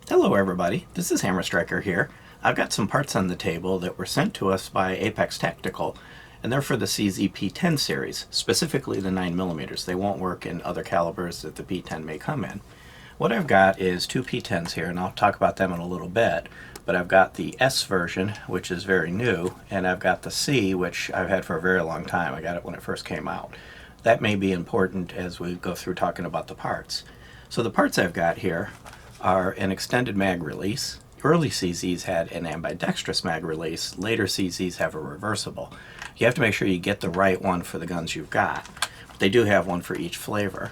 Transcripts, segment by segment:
Hello everybody, this is Hammer Striker here. I've got some parts on the table that were sent to us by Apex Tactical, and they're for the CZ P-10 series, specifically the 9mm. They won't work in other calibers that the P-10 may come in. What I've got is two P-10s here, and I'll talk about them in a little bit, but I've got the S version, which is very new, and I've got the C, which I've had for a very long time. I got it when it first came out. That may be important as we go through talking about the parts. So the parts I've got here are an extended mag release. Early CZs had an ambidextrous mag release. Later CZs have a reversible. You have to make sure you get the right one for the guns you've got. They do have one for each flavor.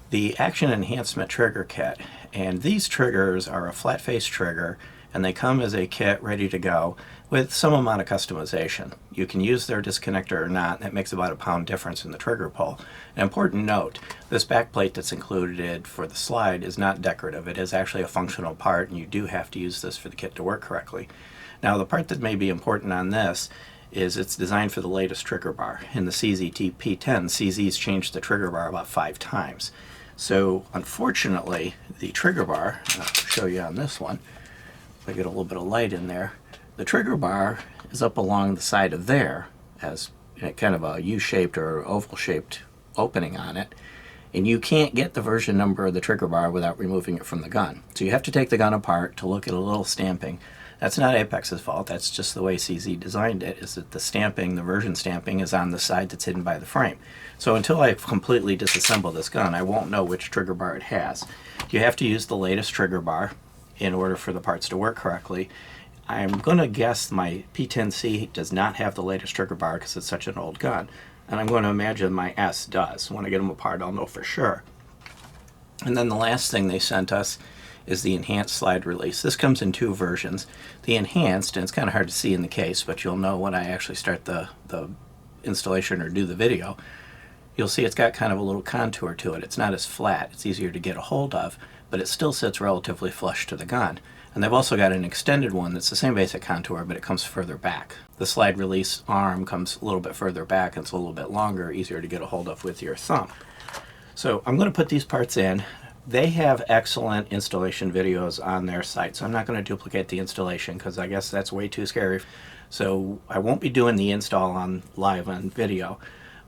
The Action Enhancement trigger kit, and these triggers are a flat face trigger, and they come as a kit ready to go with some amount of customization. You can use their disconnector or not. That makes about a pound difference in the trigger pull. An important note, this back plate that's included for the slide is not decorative. It is actually a functional part, and you do have to use this for the kit to work correctly. Now, the part that may be important on this is it's designed for the latest trigger bar. In the CZ P-10, CZ's changed the trigger bar about 5 times. So, unfortunately, the trigger bar, I'll show you on this one, if I get a little bit of light in there, the trigger bar is up along the side of there as kind of a U-shaped or oval-shaped opening on it, and you can't get the version number of the trigger bar without removing it from the gun. So you have to take the gun apart to look at a little stamping. That's not Apex's fault, that's just the way CZ designed it, is that the stamping, the version stamping, is on the side that's hidden by the frame. So until I completely disassemble this gun, I won't know which trigger bar it has. You have to use the latest trigger bar in order for the parts to work correctly. I'm going to guess my P-10C does not have the latest trigger bar because it's such an old gun. And I'm going to imagine my S does. When I get them apart, I'll know for sure. And then the last thing they sent us is the Enhanced slide release. This comes in 2 versions. The Enhanced, and it's kind of hard to see in the case, but you'll know when I actually start the installation or do the video, you'll see it's got kind of a little contour to it. It's not as flat. It's easier to get a hold of, but it still sits relatively flush to the gun. And they've also got an extended one that's the same basic contour, but it comes further back. The slide release arm comes a little bit further back, and it's a little bit longer, easier to get a hold of with your thumb. So I'm going to put these parts in. They have excellent installation videos on their site, so I'm not going to duplicate the installation because I guess that's way too scary. So I won't be doing the install live on video,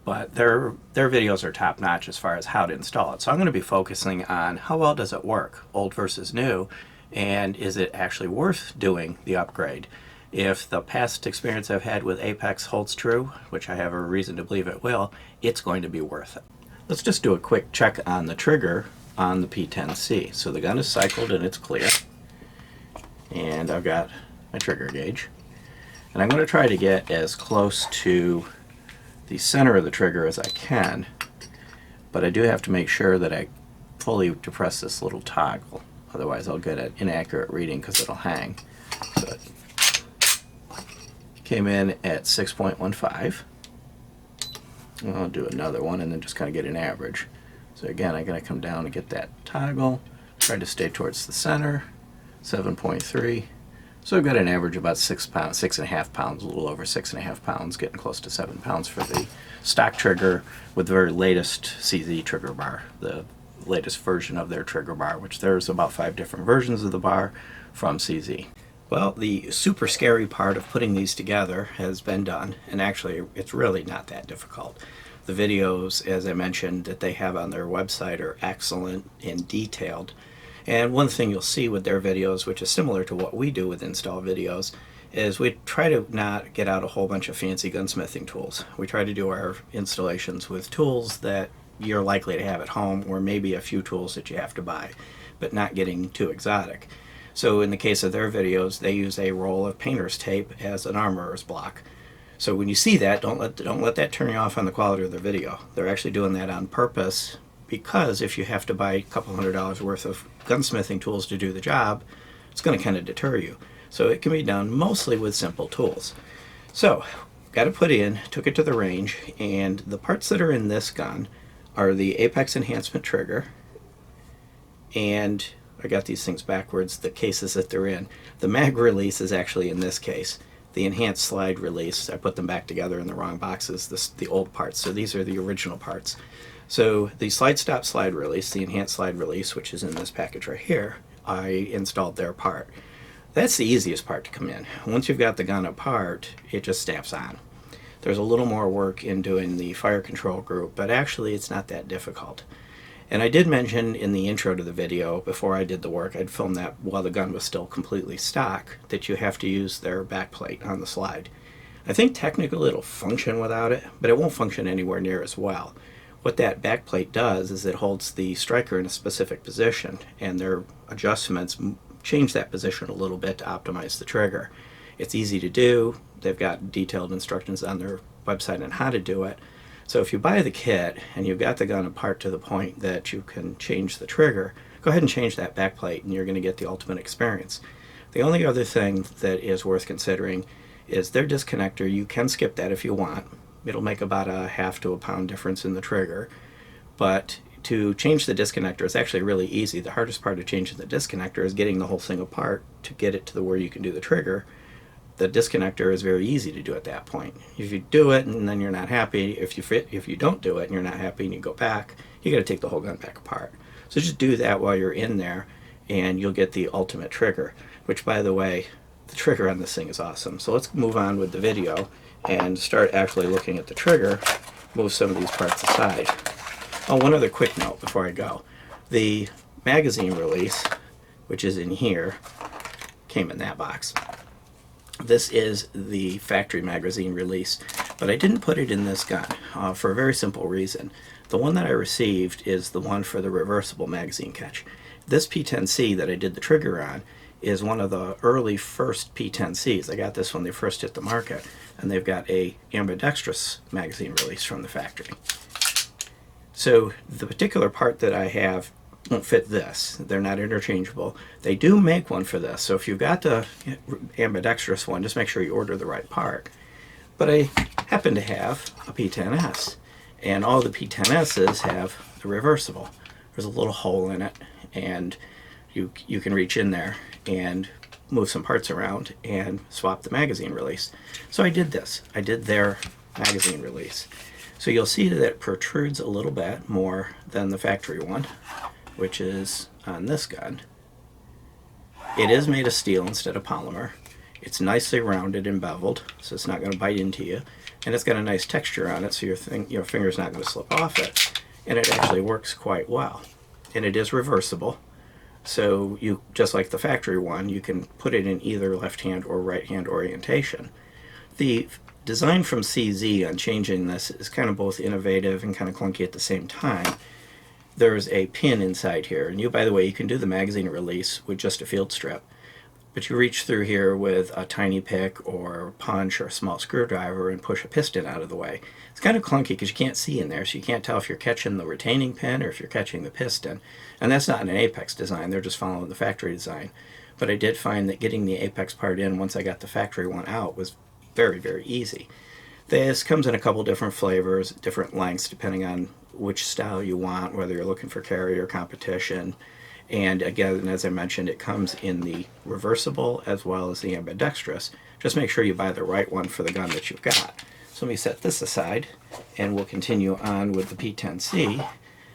but their videos are top-notch as far as how to install it. So I'm going to be focusing on how well does it work, old versus new, and is it actually worth doing the upgrade? If the past experience I've had with Apex holds true, which I have a reason to believe it will, it's going to be worth it. Let's just do a quick check on the trigger on the P-10C. So the gun is cycled and it's clear. And I've got my trigger gauge. And I'm going to try to get as close to the center of the trigger as I can, but I do have to make sure that I fully depress this little toggle. Otherwise I'll get an inaccurate reading because it'll hang. So it came in at 6.15. I'll do another one and then just kind of get an average. So again, I'm going to come down and get that toggle, try to stay towards the center, 7.3. So I've got an average of about 6 pounds, 6.5 pounds, a little over 6.5 pounds, getting close to 7 pounds for the stock trigger with the very latest CZ trigger bar, the latest version of their trigger bar, which there's about 5 different versions of the bar from CZ. Well, the super scary part of putting these together has been done, and actually it's really not that difficult. The videos, as I mentioned, that they have on their website are excellent and detailed. And one thing you'll see with their videos, which is similar to what we do with install videos, is we try to not get out a whole bunch of fancy gunsmithing tools. We try to do our installations with tools that you're likely to have at home, or maybe a few tools that you have to buy, but not getting too exotic. So in the case of their videos, they use a roll of painter's tape as an armorer's block. So when you see that, don't let that turn you off on the quality of their video. They're actually doing that on purpose, because if you have to buy a couple $100 worth of gunsmithing tools to do the job, it's going to kind of deter you. So it can be done mostly with simple tools. So got it put in, took it to the range, and the parts that are in this gun are the Apex Enhancement trigger, and I got these things backwards, the cases that they're in. The mag release is actually in this case. The Enhanced slide release, I put them back together in the wrong boxes, the old parts, so these are the original parts. So the slide stop slide release, the Enhanced slide release, which is in this package right here, I installed their part. That's the easiest part to come in. Once you've got the gun apart, it just snaps on. There's a little more work in doing the fire control group, but actually it's not that difficult. And I did mention in the intro to the video, before I did the work, I'd filmed that while the gun was still completely stock, that you have to use their backplate on the slide. I think technically it'll function without it, but it won't function anywhere near as well. What that backplate does is it holds the striker in a specific position, and their adjustments change that position a little bit to optimize the trigger. It's easy to do. They've got detailed instructions on their website on how to do it. So if you buy the kit and you've got the gun apart to the point that you can change the trigger, go ahead and change that backplate and you're going to get the ultimate experience. The only other thing that is worth considering is their disconnector. You can skip that if you want. It'll make about a half to a pound difference in the trigger. But to change the disconnector is actually really easy. The hardest part of changing the disconnector is getting the whole thing apart to get it to where you can do the trigger. The disconnector is very easy to do at that point. If you do it and then you're not happy, if you don't do it and you're not happy and you go back, you got to take the whole gun back apart. So just do that while you're in there and you'll get the ultimate trigger, which, by the way, the trigger on this thing is awesome. So let's move on with the video and start actually looking at the trigger, move some of these parts aside. Oh, one other quick note before I go. The magazine release, which is in here, came in that box. This is the factory magazine release, but I didn't put it in this gun for a very simple reason. The one that I received is the one for the reversible magazine catch. This P-10C that I did the trigger on is one of the early first P-10Cs. I got this when they first hit the market, and they've got a ambidextrous magazine release from the factory. So the particular part that I have won't fit this. They're not interchangeable. They do make one for this, so if you've got the ambidextrous one, just make sure you order the right part. But I happen to have a P-10S, and all the P-10Ss have the reversible. There's a little hole in it, and you can reach in there and move some parts around and swap the magazine release. So I did this. I did their magazine release. So you'll see that it protrudes a little bit more than the factory one, which is on this gun. It is made of steel instead of polymer. It's nicely rounded and beveled, so it's not going to bite into you. And it's got a nice texture on it, so your finger's not going to slip off it. And it actually works quite well. And it is reversible. So you, just like the factory one, you can put it in either left-hand or right-hand orientation. The design from CZ on changing this is kind of both innovative and kind of clunky at the same time. There's a pin inside here, and by the way, you can do the magazine release with just a field strip, but you reach through here with a tiny pick or a punch or a small screwdriver and push a piston out of the way. It's kind of clunky because you can't see in there, so you can't tell if you're catching the retaining pin or if you're catching the piston. And that's not an Apex design, they're just following the factory design. But I did find that getting the Apex part in once I got the factory one out was very, very easy. This comes in a couple different flavors, different lengths depending on which style you want, whether you're looking for carry or competition. And again, as I mentioned, it comes in the reversible as well as the ambidextrous. Just make sure you buy the right one for the gun that you've got. So let me set this aside and we'll continue on with the P-10C,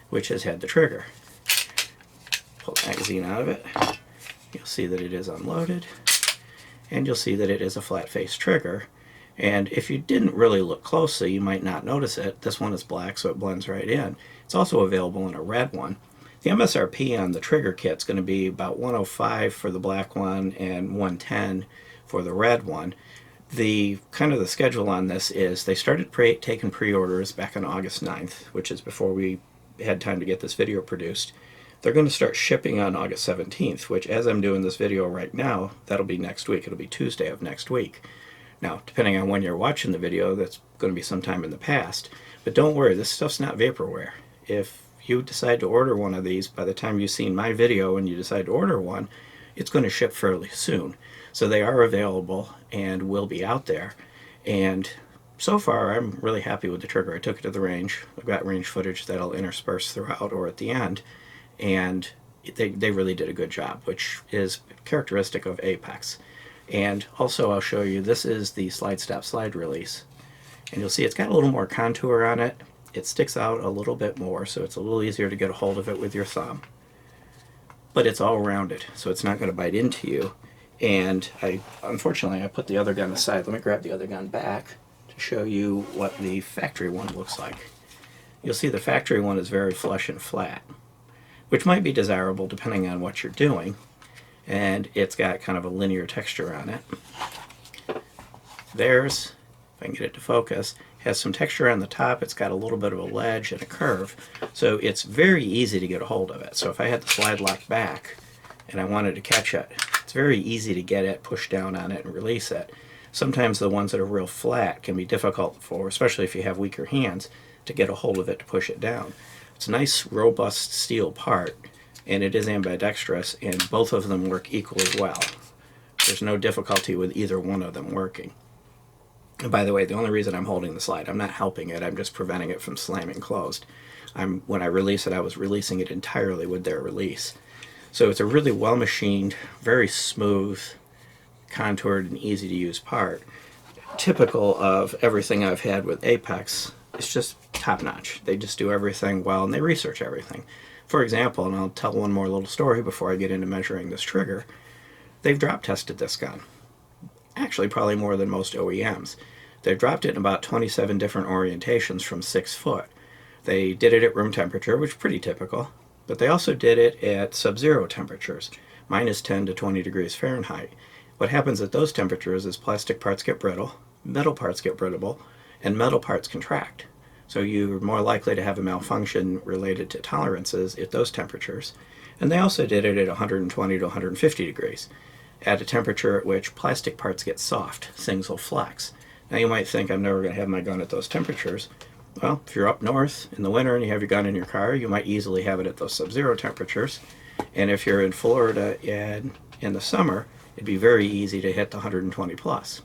which has had the trigger. Pull the magazine out of it. You'll see that it is unloaded, and you'll see that it is a flat face trigger. And if you didn't really look closely, you might not notice it. This one is black, so it blends right in. It's also available in a red one. The MSRP on the trigger kit is going to be about $105 for the black one and $110 for the red one. The schedule on this is they started taking pre-orders back on August 9th, which is before we had time to get this video produced. They're going to start shipping on August 17th, which, as I'm doing this video right now, that'll be next week. It'll be Tuesday of next week. Now, depending on when you're watching the video, that's going to be sometime in the past. But don't worry, this stuff's not vaporware. If you decide to order one of these, by the time you've seen my video and you decide to order one, it's going to ship fairly soon. So they are available and will be out there. And so far, I'm really happy with the trigger. I took it to the range. I've got range footage that'll intersperse throughout or at the end. And they really did a good job, which is characteristic of Apex. And also I'll show you, this is the slide stop slide release. And you'll see it's got a little more contour on it. It sticks out a little bit more, so it's a little easier to get a hold of it with your thumb. but it's all rounded, so it's not going to bite into you. And unfortunately, I put the other gun aside. Let me grab the other gun back to show you what the factory one looks like. You'll see the factory one is very flush and flat, which might be desirable depending on what you're doing. And it's got kind of a linear texture on it. Theirs, if I can get it to focus, has some texture on the top. It's got a little bit of a ledge and a curve, so it's very easy to get a hold of it. So if I had the slide lock back and I wanted to catch it, it's very easy to get it, push down on it, and release it. Sometimes the ones that are real flat can be difficult for, especially if you have weaker hands, to get a hold of it to push it down. It's a nice, robust steel part, and it is ambidextrous, and both of them work equally well. There's no difficulty with either one of them working. And by the way, the only reason I'm holding the slide, I'm not helping it, I'm just preventing it from slamming closed. When I release it, I was releasing it entirely with their release. So it's a really well machined, very smooth, contoured, and easy to use part. Typical of everything I've had with Apex. It's just top notch. They just do everything well, and they research everything. For example, and I'll tell one more little story before I get into measuring this trigger, they've drop tested this gun. Actually, probably more than most OEMs. They've dropped it in about 27 different orientations from 6 foot. They did it at room temperature, which is pretty typical, but they also did it at sub-zero temperatures, minus 10 to 20 degrees Fahrenheit. What happens at those temperatures is plastic parts get brittle, metal parts get brittle, and metal parts contract. So you're more likely to have a malfunction related to tolerances at those temperatures. And they also did it at 120 to 150 degrees, at a temperature at which plastic parts get soft, things will flex. Now you might think I'm never going to have my gun at those temperatures. Well, if you're up north in the winter and you have your gun in your car, you might easily have it at those sub-zero temperatures. And if you're in Florida and in the summer, it'd be very easy to hit the 120 plus.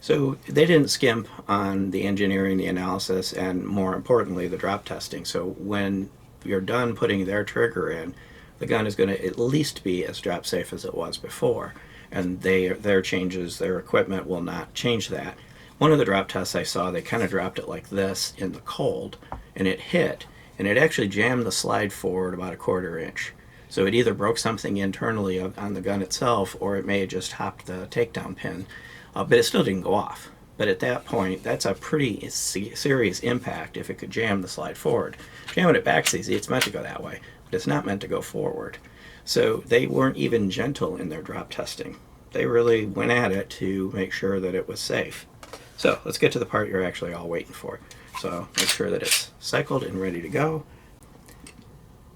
So they didn't skimp on the engineering, the analysis, and more importantly, the drop testing. So when you're done putting their trigger in, the gun is going to at least be as drop safe as it was before. And their changes, their equipment will not change that. One of the drop tests I saw, they kind of dropped it like this in the cold, and it hit, and it actually jammed the slide forward about a 1/4 inch. So it either broke something internally on the gun itself, or it may have just hopped the takedown pin. But it still didn't go off. But at that point, that's a pretty serious impact if it could jam the slide forward. Jamming it back's easy, it's meant to go that way, but it's not meant to go forward. So they weren't even gentle in their drop testing. They really went at it to make sure that it was safe. So let's get to the part you're actually all waiting for. So make sure that it's cycled and ready to go.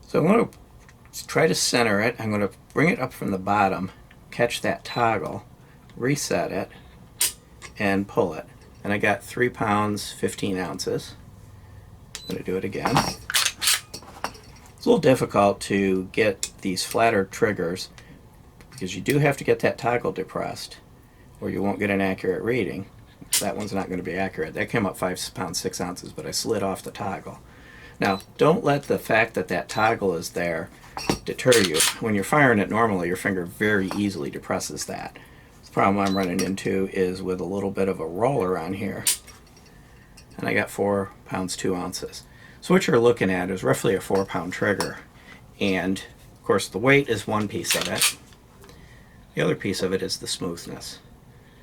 So I'm going to try to center it. I'm going to bring it up from the bottom, catch that toggle, reset it, and pull it. And I got 3 pounds, 15 ounces. I'm going to do it again. It's a little difficult to get these flatter triggers because you do have to get that toggle depressed or you won't get an accurate reading. That one's not going to be accurate. That came up 5 pounds, 6 ounces, but I slid off the toggle. Now, don't let the fact that that toggle is there deter you. When you're firing it normally, your finger very easily depresses that. The problem I'm running into is with a little bit of a roller on here, and I got 4 pounds, 2 ounces. So what you're looking at is roughly a 4-pound trigger, and of course the weight is one piece of it. The other piece of it is the smoothness.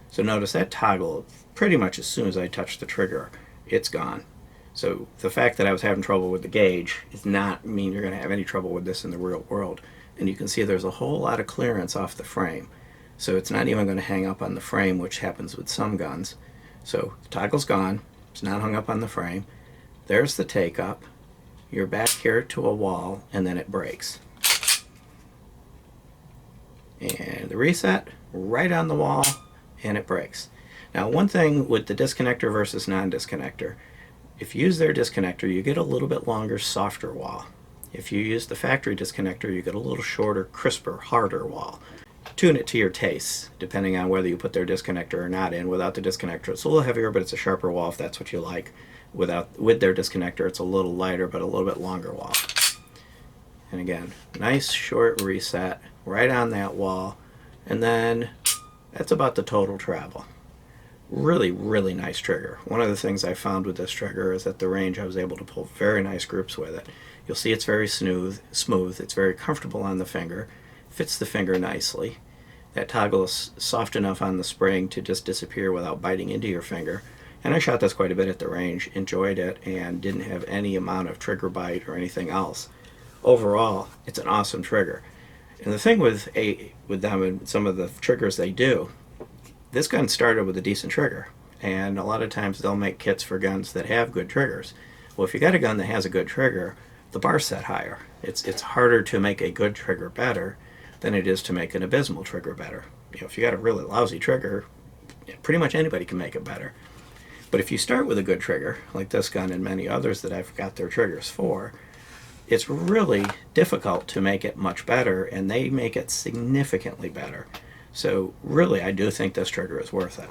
So notice that toggle, pretty much as soon as I touch the trigger, it's gone. So the fact that I was having trouble with the gauge does not mean you're going to have any trouble with this in the real world. And you can see there's a whole lot of clearance off the frame. So it's not even going to hang up on the frame, which happens with some guns. So the toggle's gone, it's not hung up on the frame. There's the take up. You're back here to a wall, and then it breaks. And the reset, right on the wall, and it breaks. Now, one thing with the disconnector versus non-disconnector, if you use their disconnector, you get a little bit longer, softer wall. If you use the factory disconnector, you get a little shorter, crisper, harder wall. Tune it to your tastes, depending on whether you put their disconnector or not in. Without the disconnector, it's a little heavier, but it's a sharper wall if that's what you like. With their disconnector, it's a little lighter, but a little bit longer wall. And again, nice short reset right on that wall, and then that's about the total travel. Really, really nice trigger. One of the things I found with this trigger is at the range I was able to pull very nice groups with it. You'll see it's very smooth. It's very comfortable on the finger. fits the finger nicely. That toggle is soft enough on the spring to just disappear without biting into your finger. And I shot this quite a bit at the range, enjoyed it, and didn't have any amount of trigger bite or anything else. Overall, it's an awesome trigger. And the thing with them and some of the triggers they do, this gun started with a decent trigger. And a lot of times they'll make kits for guns that have good triggers. Well, if you got a gun that has a good trigger, the bar's set higher. It's harder to make a good trigger better than it is to make an abysmal trigger better. If you got a really lousy trigger, pretty much anybody can make it better. But if you start with a good trigger, like this gun and many others that I've got their triggers for, it's really difficult to make it much better, and they make it significantly better. So really, I do think this trigger is worth it.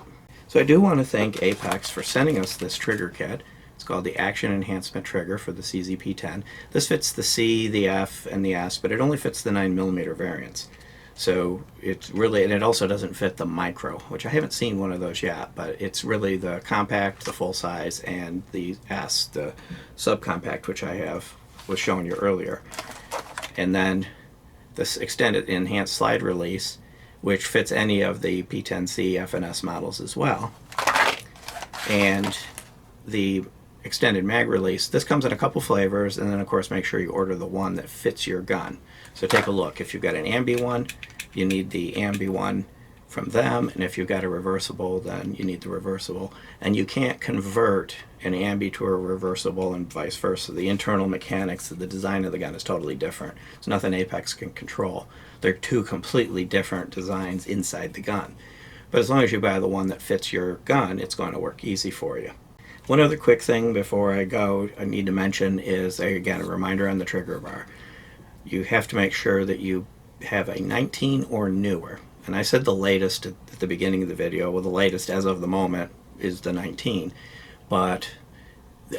So I do want to thank Apex for sending us this trigger kit. It's called the Action Enhancement Trigger for the CZ P-10. This fits the C, the F, and the S, but it only fits the 9mm variants. So it's really, and it also doesn't fit the micro, which I haven't seen one of those yet, but it's really the compact, the full size, and the S, the subcompact, which I was showing you earlier. And then this extended enhanced slide release, which fits any of the P-10C, F, and S models as well. And the extended mag release, this comes in a couple flavors, and then of course make sure you order the one that fits your gun. So take a look. If you've got an ambi one, you need the ambi one from them, and if you've got a reversible, then you need the reversible. And you can't convert an ambi to a reversible and vice versa. The internal mechanics of the design of the gun is totally different. It's nothing Apex can control. They're two completely different designs inside the gun. But as long as you buy the one that fits your gun, it's going to work easy for you. One other quick thing before I go I need to mention is, again, a reminder on the trigger bar. You have to make sure that you have a 19 or newer. And I said the latest at the beginning of the video. Well, the latest as of the moment is the 19. But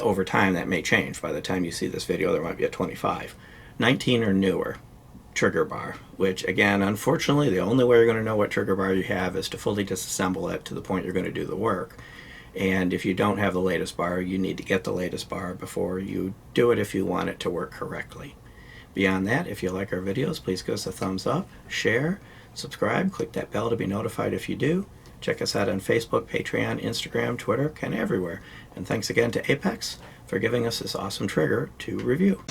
over time that may change. By the time you see this video, there might be a 25. 19 or newer trigger bar, which again, unfortunately, the only way you're going to know what trigger bar you have is to fully disassemble it to the point you're going to do the work. And if you don't have the latest bar, you need to get the latest bar before you do it if you want it to work correctly. Beyond that, if you like our videos, please give us a thumbs up, share, subscribe, click that bell to be notified if you do. Check us out on Facebook, Patreon, Instagram, Twitter, kind of everywhere. And thanks again to Apex for giving us this awesome trigger to review.